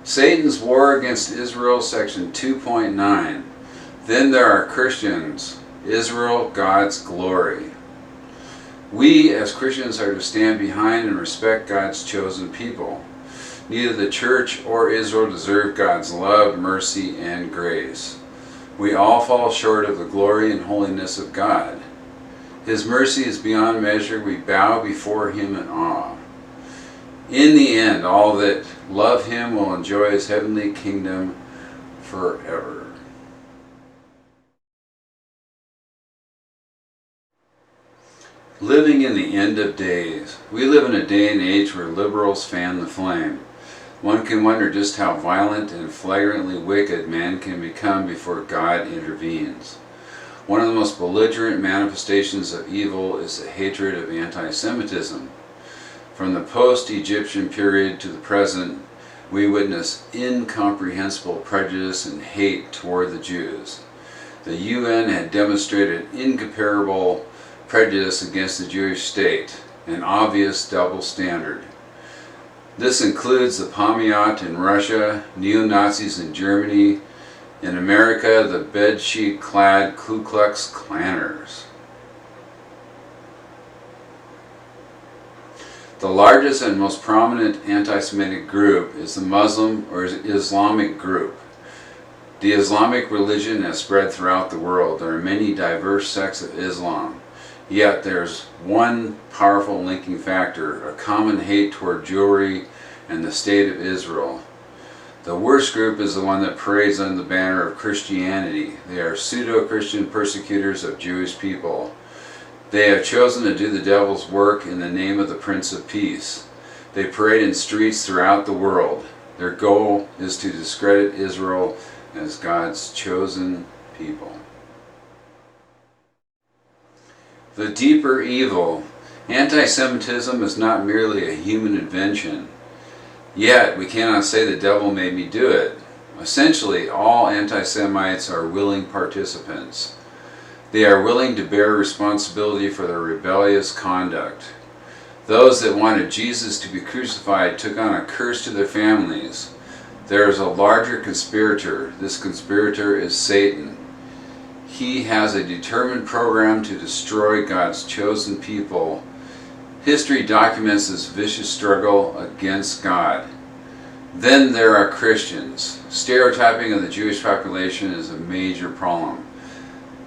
Satan's War Against Israel, Section 2.9. Then there are Christians. Israel, God's glory. We as Christians are to stand behind and respect God's chosen people. Neither the church or Israel deserve God's love, mercy, and grace. We all fall short of the glory and holiness of God. His mercy is beyond measure. We bow before Him in awe. In the end, all that love Him will enjoy His heavenly kingdom forever. Living in the end of days. We live in a day and age where liberals fan the flame. One can wonder just how violent and flagrantly wicked man can become before God intervenes. One of the most belligerent manifestations of evil is the hatred of anti-Semitism. From the post-Egyptian period to the present, we witness incomprehensible prejudice and hate toward the Jews. The UN had demonstrated incomparable prejudice against the Jewish state, an obvious double standard. This includes the Pomiot in Russia, neo-Nazis in Germany, in America, the bedsheet-clad Ku Klux Klanners. The largest and most prominent anti-Semitic group is the Muslim or Islamic group. The Islamic religion has spread throughout the world. There are many diverse sects of Islam. Yet there's one powerful linking factor, a common hate toward Jewry and the State of Israel. The worst group is the one that parades under the banner of Christianity. They are pseudo-Christian persecutors of Jewish people. They have chosen to do the devil's work in the name of the Prince of Peace. They parade in streets throughout the world. Their goal is to discredit Israel as God's chosen people. The deeper evil. Anti-Semitism is not merely a human invention. Yet, we cannot say the devil made me do it. Essentially, all anti-Semites are willing participants. They are willing to bear responsibility for their rebellious conduct. Those that wanted Jesus to be crucified took on a curse to their families. There is a larger conspirator. This conspirator is Satan. He has a determined program to destroy God's chosen people. History documents this vicious struggle against God. Then there are Christians. Stereotyping of the Jewish population is a major problem.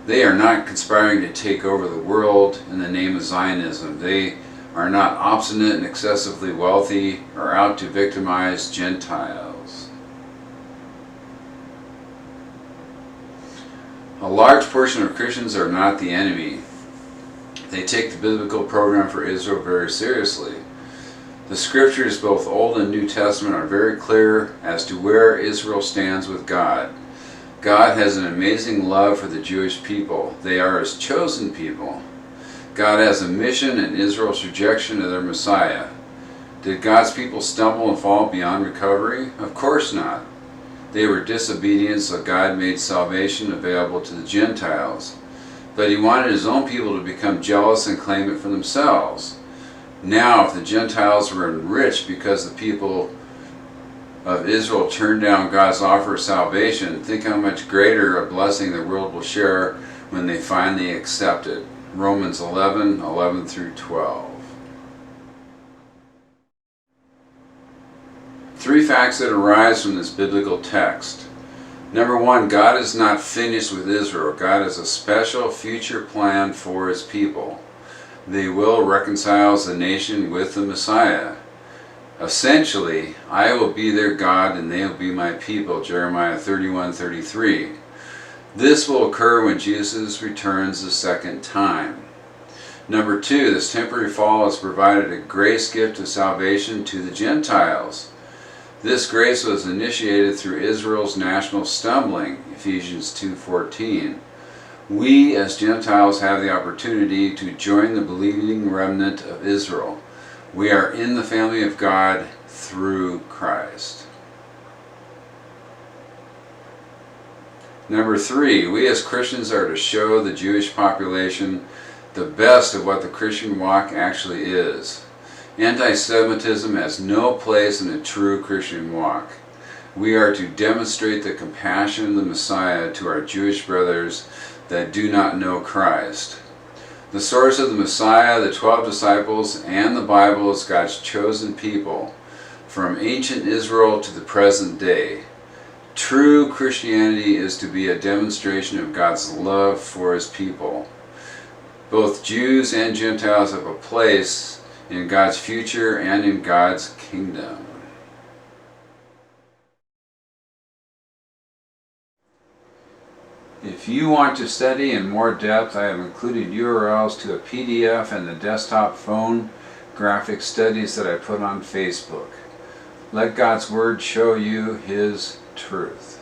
They are not conspiring to take over the world in the name of Zionism. They are not obstinate and excessively wealthy or out to victimize Gentiles. A large portion of Christians are not the enemy. They take the biblical program for Israel very seriously. The scriptures, both Old and New Testament, are very clear as to where Israel stands with God. God has an amazing love for the Jewish people. They are His chosen people. God has a mission in Israel's rejection of their Messiah. Did God's people stumble and fall beyond recovery? Of course not. They were disobedient, so God made salvation available to the Gentiles. But He wanted His own people to become jealous and claim it for themselves. Now, if the Gentiles were enriched because the people of Israel turned down God's offer of salvation, think how much greater a blessing the world will share when they finally accept it. Romans 11:11 through 12. 3 facts that arise from this biblical text. Number 1, God is not finished with Israel. God has a special future plan for His people. They will reconcile as a nation with the Messiah. Essentially, I will be their God and they will be my people, Jeremiah 31:33. This will occur when Jesus returns the second time. Number 2, this temporary fall has provided a grace gift of salvation to the Gentiles. This grace was initiated through Israel's national stumbling, Ephesians 2:14. We as Gentiles have the opportunity to join the believing remnant of Israel. We are in the family of God through Christ. Number 3, we as Christians are to show the Jewish population the best of what the Christian walk actually is. Anti-Semitism has no place in a true Christian walk. We are to demonstrate the compassion of the Messiah to our Jewish brothers that do not know Christ. The source of the Messiah, the 12 disciples, and the Bible is God's chosen people, from ancient Israel to the present day. True Christianity is to be a demonstration of God's love for His people. Both Jews and Gentiles have a place in God's future and in God's kingdom. If you want to study in more depth, I have included URLs to a PDF and the desktop phone graphic studies that I put on Facebook. Let God's Word show you His truth.